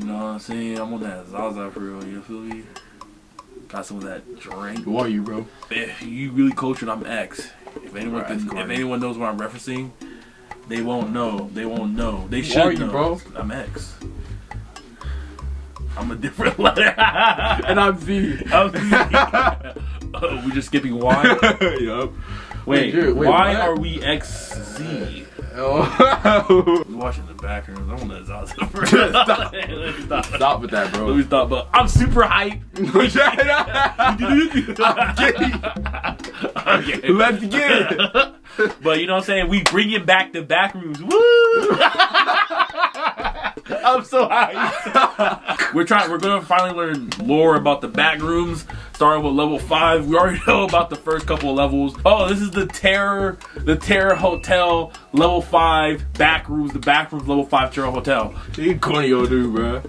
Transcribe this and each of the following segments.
know what I'm saying? I'm on that Zaza for real, you feel me? Got some of that drink. Who are you, bro? If you really cultured, I'm X. If anyone knows what I'm referencing, they won't know. They won't know. They should are you, know. Bro? I'm X. I'm a different letter. And I'm Z. I'm Z. Oh, we just skipping Y? Yup. Wait, why why are we XZ? Oh. We're watching the Backrooms. I'm on that Zaza. Stop with that, bro. Let me stop, but I'm super hype. Okay. Let's get it. But you know what I'm saying? We bringing back the Backrooms. Woo! I'm so hyped. We're gonna finally learn lore about the Backrooms, starting with level 5. We already know about the first couple of levels. Oh, this is the Terror Hotel, level 5 Backrooms, the Backrooms level 5 Terror Hotel. You corny old dude, bro.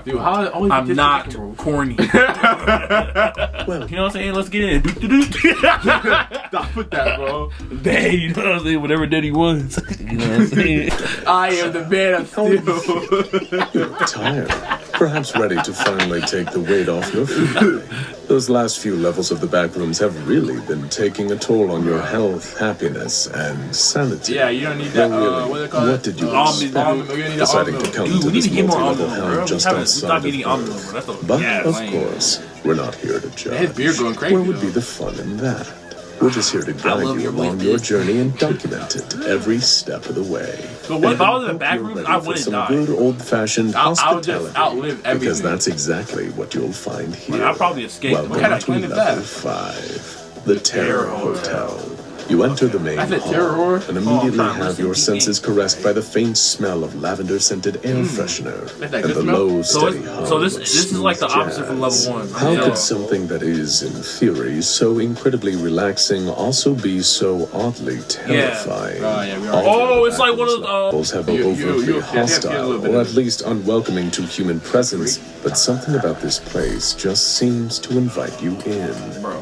Dude, I'm not corny. Well, you know what I'm saying? Let's get in. Stop with that, bro. Dang, you know what I'm saying? Whatever daddy wants. You know what I'm saying? I am the man of steel. You're tired. Perhaps ready to finally take the weight off your feet. Those last few levels of the Backrooms have really been taking a toll on your health, happiness, and sanity. Yeah, you don't need that. Well, What do they call it? what did you expect? Deciding to come Dude, to we need this to get more multi-level almonds, bro. hell just outside of Earth. But, of course, we're not here to judge. His beard going crazy, Where would be the fun in that? We're just here to guide you along your journey and document it every step of the way. But what if I was in the Hope back you're room? ready I for wouldn't some die. good old-fashioned I'll hospitality. just outlive everything. Because that's exactly what you'll find here. I'll probably escape. Welcome What kind of to plane is level that? 5, the Terror Hotel. You enter the main That's a hall terror horror? and immediately trying to have listen your to senses caressed by the faint smell of lavender-scented air freshener That's that and good the smell? low, So steady it's- hum so this of is like the smooth opposite from jazz. level 1. How Yeah. could something that is, in theory, so incredibly relaxing also be so oddly terrifying? Oh, yeah, we All already- Oh, the it's like one of levels have You- overtly you- yeah, hostile, a little bit or of at least unwelcoming to human presence, but something about this place just seems to invite you in.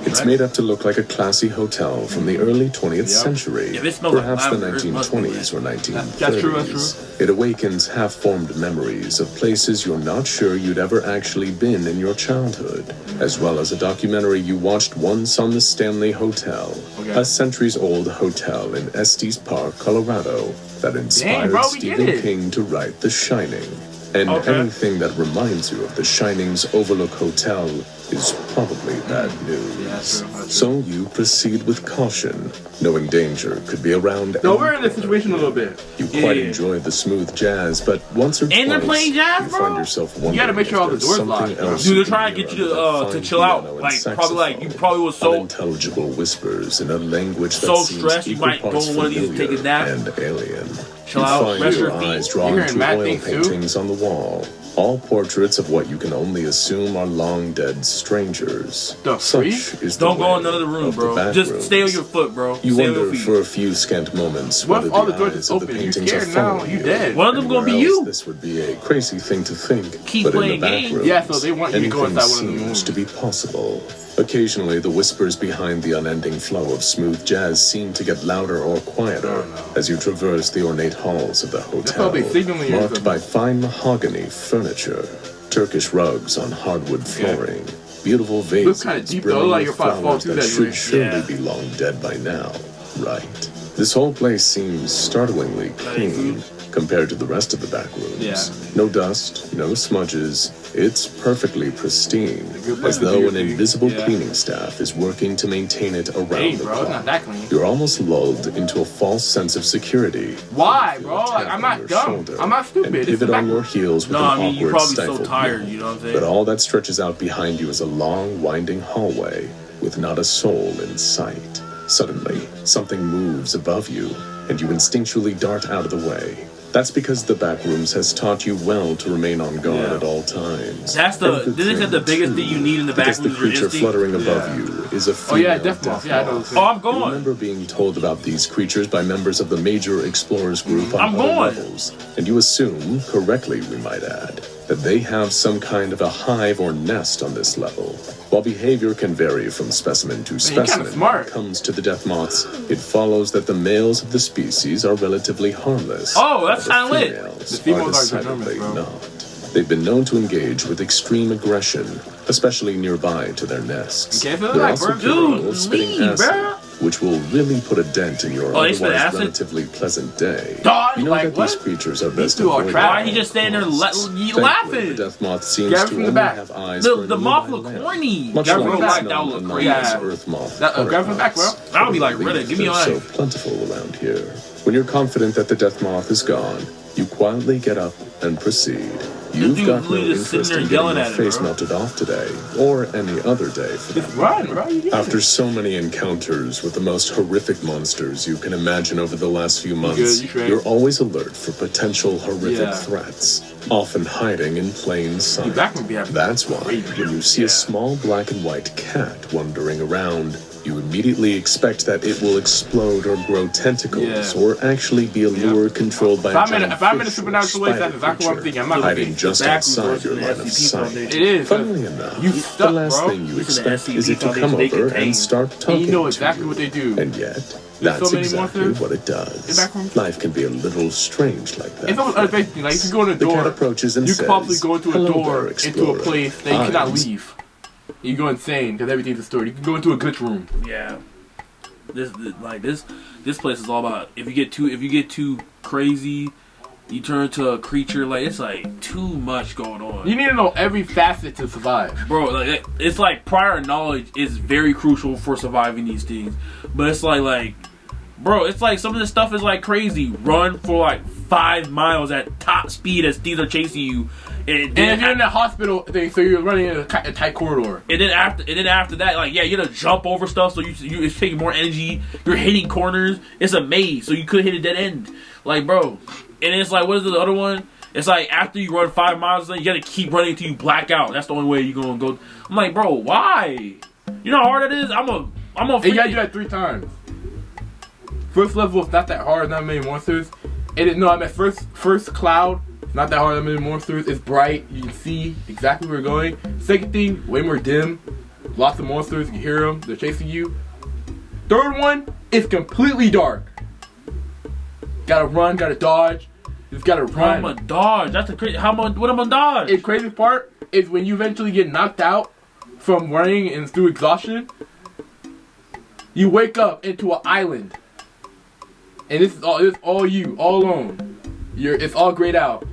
It's made up to look like a classy hotel from the early 20th century, Yeah, it smells like perhaps the lavender. It must be 1920s or 1930s. That's true, that's It awakens half-formed memories of places you're not sure you'd ever actually been in your childhood, as well as a documentary you watched once on the Stanley Hotel, a centuries-old hotel in Estes Park, Colorado, that inspired bro, we Stephen get it. King to write The Shining. And Okay. anything that reminds you of The Shining's Overlook Hotel is probably bad news. So you proceed with caution, knowing danger could be around. No, we're in this situation a little bit. You quite Yeah. enjoy the smooth jazz, but once or And they're twice, playing jazz, you bro? find yourself wondering gotta make sure if all the there's doors something locked, bro. else Dude, they're can trying to hear get you under that to fine chill out. piano and Like, probably like, you saxophone. probably was so Unintelligible whispers in a language that so seems stressed you equal might go parts on one of these, familiar take a nap. and alien. Chill you out, find rest your your feet. eyes drawn You're hearing to mad oil things, too? paintings on the wall. All portraits of what you can only assume are long dead strangers. The Such freak? is the Don't go way in none of the room, of bro. back Just rooms. stay on your foot, bro. You stay on wonder your feet. for a few scant moments What whether if all the the doors eyes is of the open? You paintings are scared now? following You dead. One of them gonna be Anywhere else, you. This would be a crazy thing to think. Keep but in the playing back games. rooms, Yeah, so they want you to go anything inside one of the seems rooms. to be possible. Occasionally, the whispers behind the unending flow of smooth jazz seem to get louder or quieter as you traverse the ornate halls of the hotel, probably signaling you or marked something. by fine mahogany furniture, Turkish rugs on hardwood flooring, beautiful vases kinda deep, though, brimming like with you're probably flowers fall that through should that surely Yeah. be long dead by now. Right. This whole place seems startlingly clean compared to the rest of the back rooms. Yeah. No dust, no smudges. It's perfectly pristine, good place as to though be, an dude. invisible Yeah. cleaning staff is working to maintain it around Hey, the bro, it's clock. not that clean. You're almost lulled into a false sense of security. Why, Feel bro? a Like, tap I'm on not your dumb. shoulder I'm not stupid. And It's pivot the on back- your heels with No, an I mean, awkward, you're probably so stifled tired, yawn. you know what I'm saying? But all that stretches out behind you is a long, winding hallway with not a soul in sight. Suddenly, something moves above you, and you instinctually dart out of the way. That's because the Backrooms has taught you well to remain on guard Yeah. at all times. That's the- And good this is thing, the biggest too, thing you need in the because the Backrooms, your creature instinct. fluttering above Yeah. you is a Oh, female yeah, Death Moth. Yeah, I know. moth. Oh, I'm You going. remember being told about these creatures by members of the major explorers group on I'm other going. levels, and you assume, correctly we might add, that they have some kind of a hive or nest on this level. While behavior can vary from specimen to kinda specimen when smart. it comes to the death moths, it follows that the males of the species are relatively harmless. Oh, that's while kinda lit. females The females are are decidedly ginormous, bro. not. They've been known to engage with extreme aggression, especially nearby to their nests. You can't feel it They're like, also bro. capable Dude, of spitting leave, acid, bro. which will really put a dent in your Oh, they spit otherwise acid? relatively pleasant day. Dog, You know like, that what? these creatures are best two are avoided. trash. Why he just standing there Thankfully, laughing? the death moth seems Grab it to from the only back. have eyes for The a moth nearby look lamp, corny. much Grab it like from the its back. That would look non-anomalous crazy. earth moth. Grab it from the back, bro. I would be like, brother, give me your They're so knife. plentiful around here. When you're confident that the death moth is gone, you quietly get up and proceed. You've dude got no literally just interest sitting in there getting yelling your at it, face bro. melted off today, or any other day for that Run, bro. You get After it. so many encounters with the most horrific monsters you can imagine over the last few good, months, you straight. you're always alert for potential horrific Yeah. threats, often hiding in plain sight. Backrooms be having That's why, crazy. when you see a small black and white cat wandering around, you immediately expect that it will explode or grow tentacles, Yeah. or actually be a lure controlled by If I'm a in giant a- if I'm in a fish or supernatural place, that's spider exactly what I'm creature thinking. I'm not hiding looking. just Backrooms outside versus your the line of SCP sight. Foundation. It is. Funnily enough, You the stuck, last bro. thing you This is the expect is it to SCP come Foundation. over They contain. and start And talking you know to exactly you. what they do. And yet, There's that's so many exactly monsters what it does. in Backrooms. Life can be a little strange like that. It's almost unexpected. Like, if you go in a The cat door, approaches and you says, could probably go into a "Hello door, there, into a explorer. place that you cannot I'm leave. You go insane because everything's distorted. You can go into a glitch room. Yeah. This place is all about if you get too crazy, you turn into a creature. Like it's like too much going on. You need to know every facet to survive. Bro, like it's like prior knowledge is very crucial for surviving these things. But it's like bro, it's like some of this stuff is like crazy. Run for like 5 miles at top speed as things are chasing you. And if you're in the hospital thing, so you're running in a tight corridor. And then after that, like, yeah, you gotta jump over stuff, so you it's taking more energy. You're hitting corners. It's a maze, so you could hit a dead end. Like, bro. And it's like, what is the other one? It's like after you run 5 miles, then you gotta keep running until you black out. That's the only way you're gonna go. I'm like, bro, why? You know how hard it is? I'm a And you gotta do that 3 times. First level is not that hard, not many monsters. I'm at first cloud, not that hard, not many monsters. It's bright, you can see exactly where you're going. Second thing, way more dim. Lots of monsters, you can hear them, they're chasing you. Third one, it's completely dark. Gotta run, gotta dodge. Just gotta run. I'm gonna dodge. That's a crazy. What am I dodge? The crazy part is when you eventually get knocked out from running and through exhaustion, you wake up into an island. And this is all you, all alone. It's all grayed out.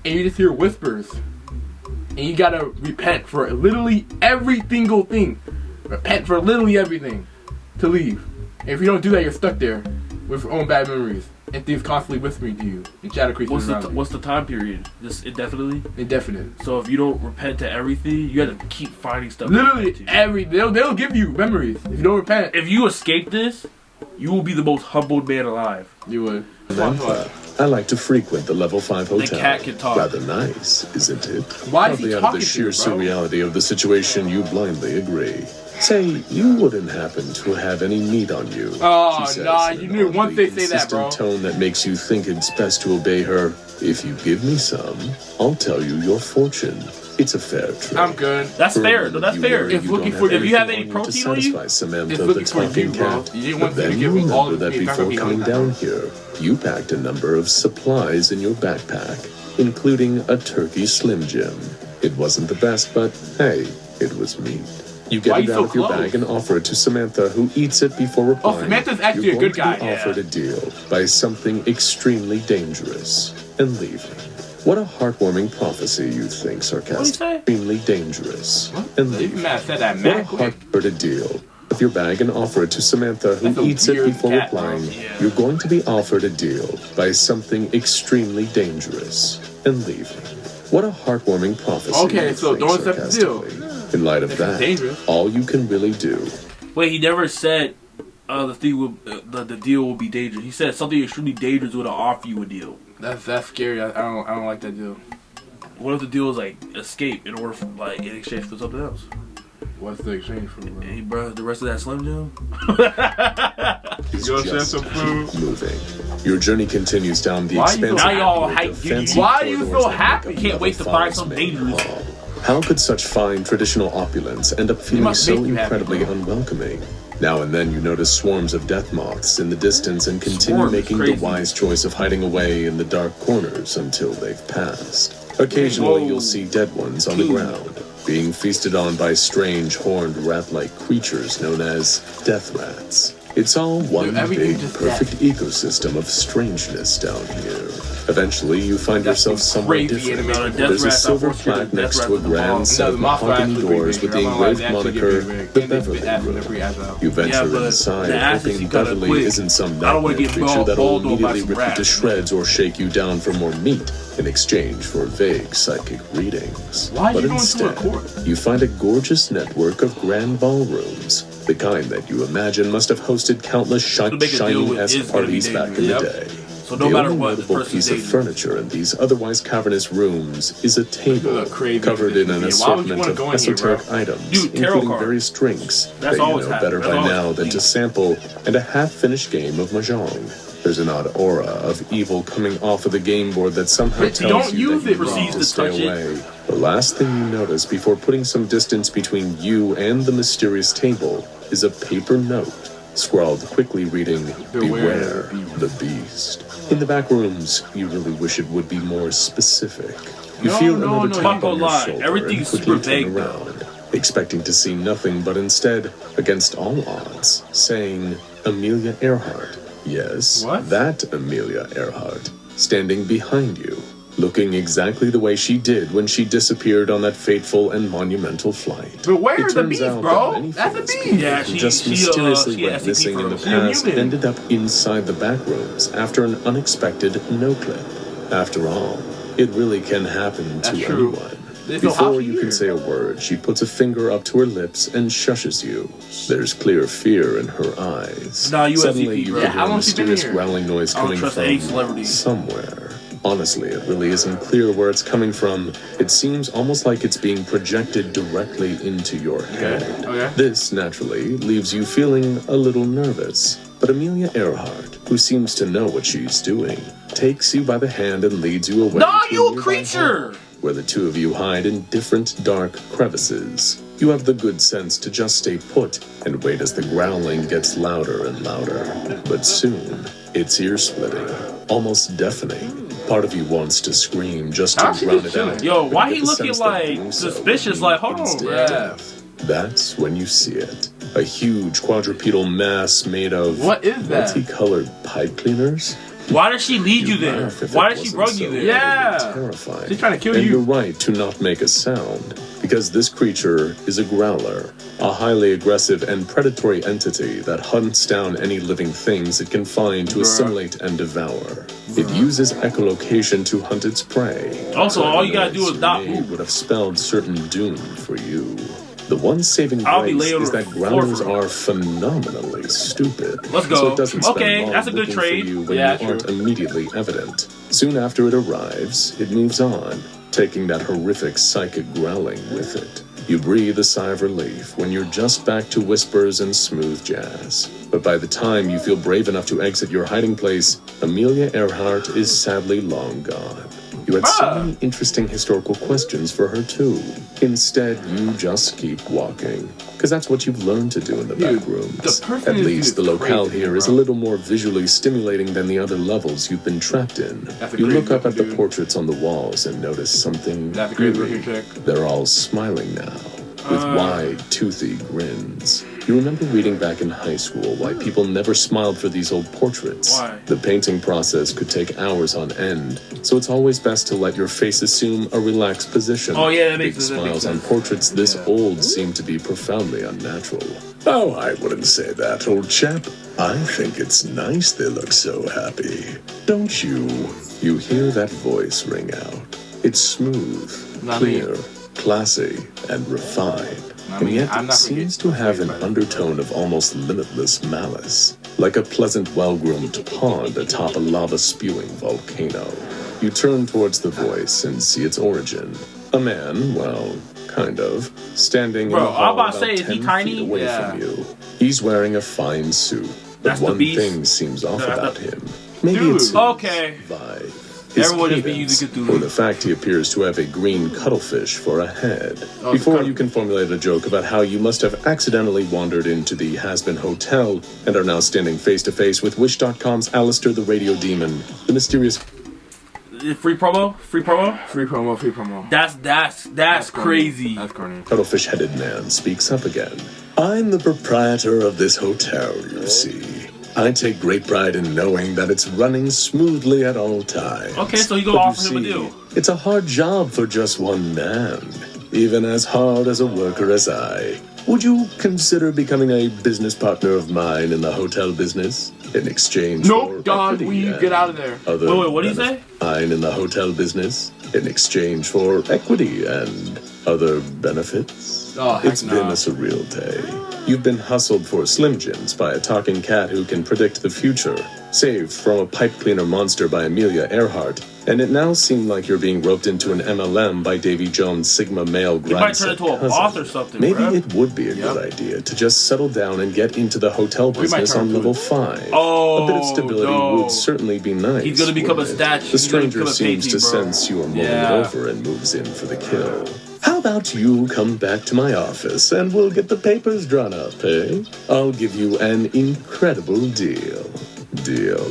And you just hear whispers. And you gotta repent for literally every single thing. Repent for literally everything to leave. And if you don't do that, you're stuck there with your own bad memories. And things constantly whispering to you. And shadow creatures around you. What's the time period? Just indefinitely? Indefinite. So if you don't repent to everything, you gotta keep finding stuff. Literally to they'll give you memories if you don't repent. If you escape this, you will be the most humbled man alive. You would. Samantha, I like to frequent the level 5 hotel. cat can talk. Rather nice, isn't it? Why is he Probably out of talking the to sheer you, bro? surreality of the situation, you blindly agree. Say, you wouldn't happen to have any meat on you. Oh, she says nah, in you an knew once oddly they say that, bro. consistent tone that makes you think it's best to obey her. If you give me some, I'll tell you your fortune. It's a fair trade. I'm good. That's For a fair. moment No, that's you fair. worry It's you looking don't for- have if you have anything any on you to protein on you, satisfy Samantha, it's the looking for talking you, bro. cat. You didn't But want to then give you me all remember the that it's not before gonna be coming like down that. here, you packed a number of supplies in your backpack, including a turkey Slim Jim. It wasn't the best, but hey, it was meat. You Why get it you out so of your close? bag and offer it to Samantha, who eats it before replying. Samantha's actually You're a good going to be guy. offered a deal by something extremely dangerous and leaving. What a heartwarming prophecy, you think, sarcastic. say? Extremely dangerous and You leaving. man said that What mad a quick. heartwarming deal. With your bag and offer it to Samantha, who That's a eats it weird before cat, replying. bro. Yeah. You're going to be offered a deal by something extremely dangerous and leaving. What a heartwarming prophecy. Okay, you so think, don't accept the deal. sarcastically. In light of If it's that, dangerous. all you can really do. Wait, he never said the thing will the deal will be dangerous. He said something extremely dangerous would offer you a deal. That's scary. I don't like that deal. What if the deal is like escape in order for in exchange for something else? What's the exchange for, bro? Hey, bro, the rest of that Slim Jim. Is Go just share some food. keep moving. Your journey continues down the Why are you so expansive Now y'all network hype, of you- fancy Why are you corridors so that happy? make up Can't wait to Level find 5's something main dangerous. hall. How could such fine traditional opulence end up feeling must so make you happy, incredibly bro. unwelcoming? Now and then you notice swarms of death moths in the distance and continue Swarm is making the crazy. wise choice of hiding away in the dark corners until they've passed. Occasionally, Whoa. you'll see dead ones on the ground, being feasted on by strange horned rat-like creatures known as death rats. It's all one everything big, just perfect ecosystem of strangeness down here. Eventually, you find yourself somewhere crazy different. animation. There's a Death silver rats, I plaque next to a fortunate grand set No, of the Mothra mahogany actually doors big, with the I'm not gonna lie, engraved they actually moniker, get big. The And they Beverly ask for Room. free as well. You venture but inside, the asses hoping you gotta Beverly quit. isn't some I don't wanna nightmare get creature that'll bowled over by immediately some rip you to rats. shreds or shake you down for more meat in exchange for vague psychic readings. Why But you going to a instead, court? you find a gorgeous network of grand ballrooms, the kind that you imagine must have hosted countless The big deal with is shiny-esque gonna be parties back in the dangerous. day. So no The matter only what, this notable person's piece of dangerous. furniture in these otherwise cavernous rooms is a table Look crazy covered in an this is. Why would you assortment wanna of go in here, bro? esoteric items, Dude, tarot including cards. various drinks That's that you always know happened. better That's by always now than to happened. sample, and a half-finished game of mahjong. There's an odd aura of evil coming off of the game board that somehow But tells don't you use that it, you bro. need to Proceeds to stay touch it. away. The last thing you notice before putting some distance between you and the mysterious table is a paper note, scrawled quickly reading, "Beware the beast." In the back rooms, you really wish it would be more specific. You No, feel no, another no, tap Not gonna on your lie, shoulder everything's and quickly super vague, turn though. around, expecting to see nothing but instead, against all odds, saying, "Amelia Earhart." Yes, What? that Amelia Earhart, standing behind you, looking exactly the way she did when she disappeared on that fateful and monumental flight. But where's It the turns beast, out bro? that many That's a famous beast. people Yeah, who she- just she, mysteriously she went SCP missing in the for- past muted. ended up inside the back rooms after an unexpected no-clip. After all, it really can happen to That's true. anyone. There's no Before option you can here. say a word, she puts a finger up to her lips and shushes you. There's clear fear in her eyes. Nah, you Suddenly, SCP, you bro. can Yeah, hear how a long she been mysterious here? growling noise I don't coming trust from any celebrity. somewhere. Honestly, it really isn't clear where it's coming from. It seems almost like it's being projected directly into your head. Okay. This, naturally, leaves you feeling a little nervous. But Amelia Earhart, who seems to know what she's doing, takes you by the hand and leads you away No, to you a nearby creature! hall, where the two of you hide in different dark crevices. You have the good sense to just stay put and wait as the growling gets louder and louder. But soon, it's ear-splitting, almost deafening. Part of you wants to scream just to How's she drown just it out. chilling? Yo, but why you he get the looking sense that like doing so suspicious? would Like, mean hold on, instant bro. death. That's when you see it. A huge quadrupedal mass made of What is that? multicolored pipe cleaners. Why did she lead you there? Laugh if Why it did she wasn't bring you so there? Yeah. Terrifying. She's trying to kill and you. you're right to not make a sound, because this creature is a growler, a highly aggressive and predatory entity that hunts down any living things it can find to assimilate and devour. It uses echolocation to hunt its prey. Also, So all the you gotta do noise is not made move. would have spelled certain doom for you. The one saving I'll be grace laying is on the that floor growlers for- are phenomenally stupid. Let's go. So it doesn't spend Okay, long that's a good looking trade. for you when Yeah, you true. aren't immediately evident. Soon after it arrives, it moves on, taking that horrific psychic growling with it. You breathe a sigh of relief when you're just back to whispers and smooth jazz. But by the time you feel brave enough to exit your hiding place, Amelia Earhart is sadly long gone. You had so many interesting historical questions for her, too. Instead, you just keep walking. Because that's what you've learned to do in the Dude, back rooms. the person At is least the locale crazy, here is a bro. little more visually stimulating than the other levels you've been trapped in. That's a You great look up at the looking dude. portraits on the walls and notice something That's a great eerie. looking chick. They're all smiling now, with wide, toothy grins. You remember reading back in high school why people never smiled for these old portraits. Why? The painting process could take hours on end, so it's always best to let your face assume a relaxed position. Oh, yeah, that Big makes sense, that makes smiles on sense. portraits this old seem to be profoundly unnatural. Oh, I wouldn't say that, old chap. I think it's nice they look so happy. Don't you? You hear that voice ring out. It's smooth, Not me. clear, classy, and refined. I And mean, yet I'm it not gonna seems get to have an persuaded by that. undertone of almost limitless malice, like a pleasant, well-groomed pond atop a lava-spewing volcano. You turn towards the voice and see its origin. A man, well, kind of, standing Bro, in the I'm hall about to about say, is he 10 tiny? feet away Yeah. from you. He's wearing a fine suit, but That's the one beast? thing seems off That's about the- him. Maybe Dude. it's his Okay. vibe. His Everyone just be cadence, using Cthulhu. or the fact he appears to have a green cuttlefish for a head. Oh, Before the you can formulate a joke about how you must have accidentally wandered into the Has-Been Hotel and are now standing face to face with Wish.com's Alistair the Radio Demon, the mysterious Free promo. Free promo. That's crazy. That's corny. Cuttlefish-headed man speaks up again. I'm the proprietor of this hotel, you see. I take great pride in knowing that it's running smoothly at all times. Okay, so you go offer him a deal. It's a hard job for just one man, even as hard as a worker as I. Would you consider becoming a business partner of mine in the hotel business in exchange for dog, we get out of there. Wait, what do you say? Mine in the hotel business in exchange for equity and other benefits. It's been a surreal day. You've been hustled for Slim Jims by a talking cat who can predict the future, saved from a pipe cleaner monster by Amelia Earhart, and it now seemed like you're being roped into an MLM by Davy Jones' Sigma male grindset. You might turn into a boss or something, Maybe it would be a good idea to just settle down and get into the hotel business on level 5. Oh, a bit of stability would certainly be nice. He's gonna become a statue. The stranger seems to sense you are mulling it over and moves in for the kill. How about you come back to my office and we'll get the papers drawn up, eh? I'll give you an incredible deal. Deal.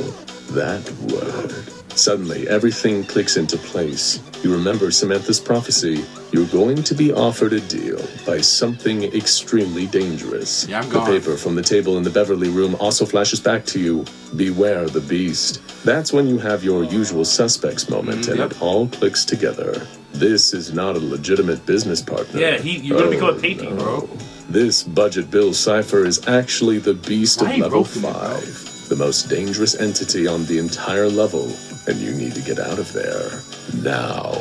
That word. Suddenly, everything clicks into place. You remember Samantha's prophecy. You're going to be offered a deal by something extremely dangerous. Yeah, I'm the gone. paper from the table in the Beverly room also flashes back to you. Beware the beast. That's when you have your usual suspects moment, and it all clicks together. This is not a legitimate business partner. Yeah, you're gonna become a painting, bro. This budget bill cipher is actually the beast of level 5. The most dangerous entity on the entire level, and you need to get out of there. Now.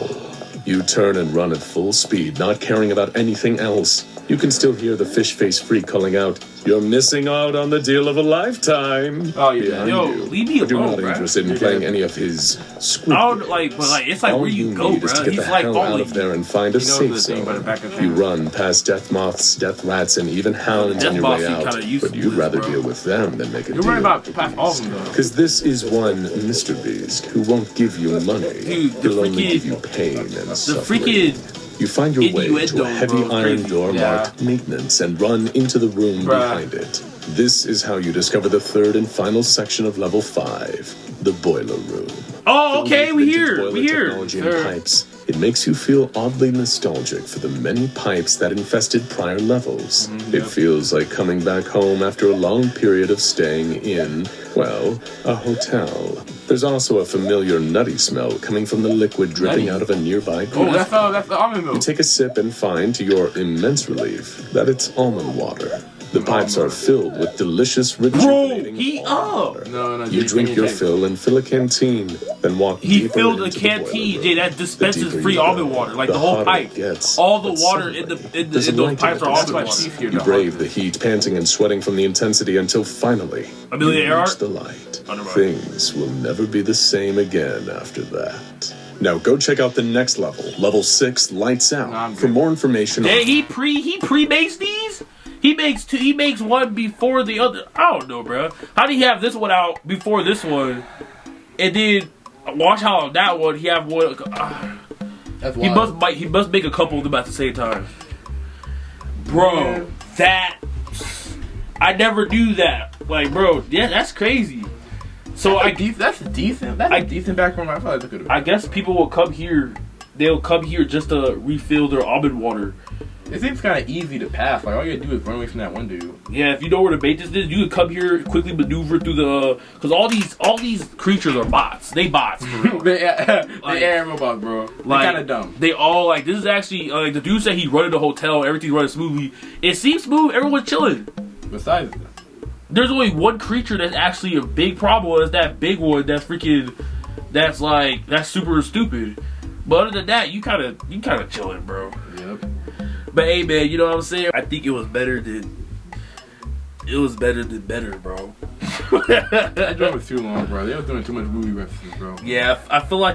You turn and run at full speed, not caring about anything else. You can still hear the fish-face freak calling out, "You're missing out on the deal of a lifetime." Oh, yeah. Yo, leave me But you're alone, not bro. interested in playing any of his scripted I don't like, but like, it's like All where you go, need bro. is to get He's the like hell out following of there and find a He knows safe the thing by the zone. back of the You thing. run past death moths, death rats, and even hounds on Death your moths way seem out. kinda useless, But you'd rather bro. deal with them than make a You're deal. right about past all of them, though. Because this is one Mr. Beast who won't give you money. Dude, the He'll only freaking- give you pain and The suffering. freaking You find your way to innuendo, a heavy bro, iron crazy. door Yeah. marked maintenance and run into the room behind it. This is how you discover the third and final section of level 5, the boiler room. Oh, okay, Filled we with here. vintage boiler We here. technology and pipes. It makes you feel oddly nostalgic for the many pipes that infested prior levels. It feels like coming back home after a long period of staying in, well, a hotel. There's also a familiar nutty smell coming from the liquid dripping Nutty? out of a nearby Oh, cup. that's the almond milk. You take a sip and find, to your immense relief, that it's almond water. The pipes are filled with delicious, Bro, rejuvenating he almond up. water. No, You drink your fill and fill a canteen, then walk He deeper filled a into the boiler canteen, room. Jay, that The dispenses deeper free you go, almond water, like the whole hotter pipe. it gets. All the But water in suddenly, there's those a light pipes in are the almond distance. water. You brave the heat, panting and sweating from the intensity until finally Amelia you reach Earhart? the light. Underbar. Things will never be the same again after that. Now go check out the next level, level 6, Lights Out. Nah, I'm For good. more information Yeah, on he pre-makes these. He makes one before the other. I don't know, bro. How do he have this one out before this one? And then watch how that one he have one. That's He wild. must make a couple of them at the same time. Bro, that I never knew that. Like, bro, yeah, that's crazy. So That's decent. That's a decent background. I feel like that could have. I guess people will come here. They'll come here just to refill their almond water. It seems kind of easy to pass. Like all you gotta do is run away from that one dude. Yeah, if you know where the bait is, you can come here, quickly maneuver through the. Because all these creatures are bots. They bots. For real. they Like- air robots, bro. They're Like, kind of dumb. They all like this is actually like the dude said he running the hotel. Everything's running smoothly. It seems smooth. Everyone's chilling. Besides, There's only one creature that's actually a big problem. Is that big one? That's freaking. That's super stupid. But other than that, you kind of chilling, bro. yep. But hey, man, you know what I'm saying? I think it was better than better, bro. That joint was too long, bro. They was doing too much movie references, bro. Yeah, I feel like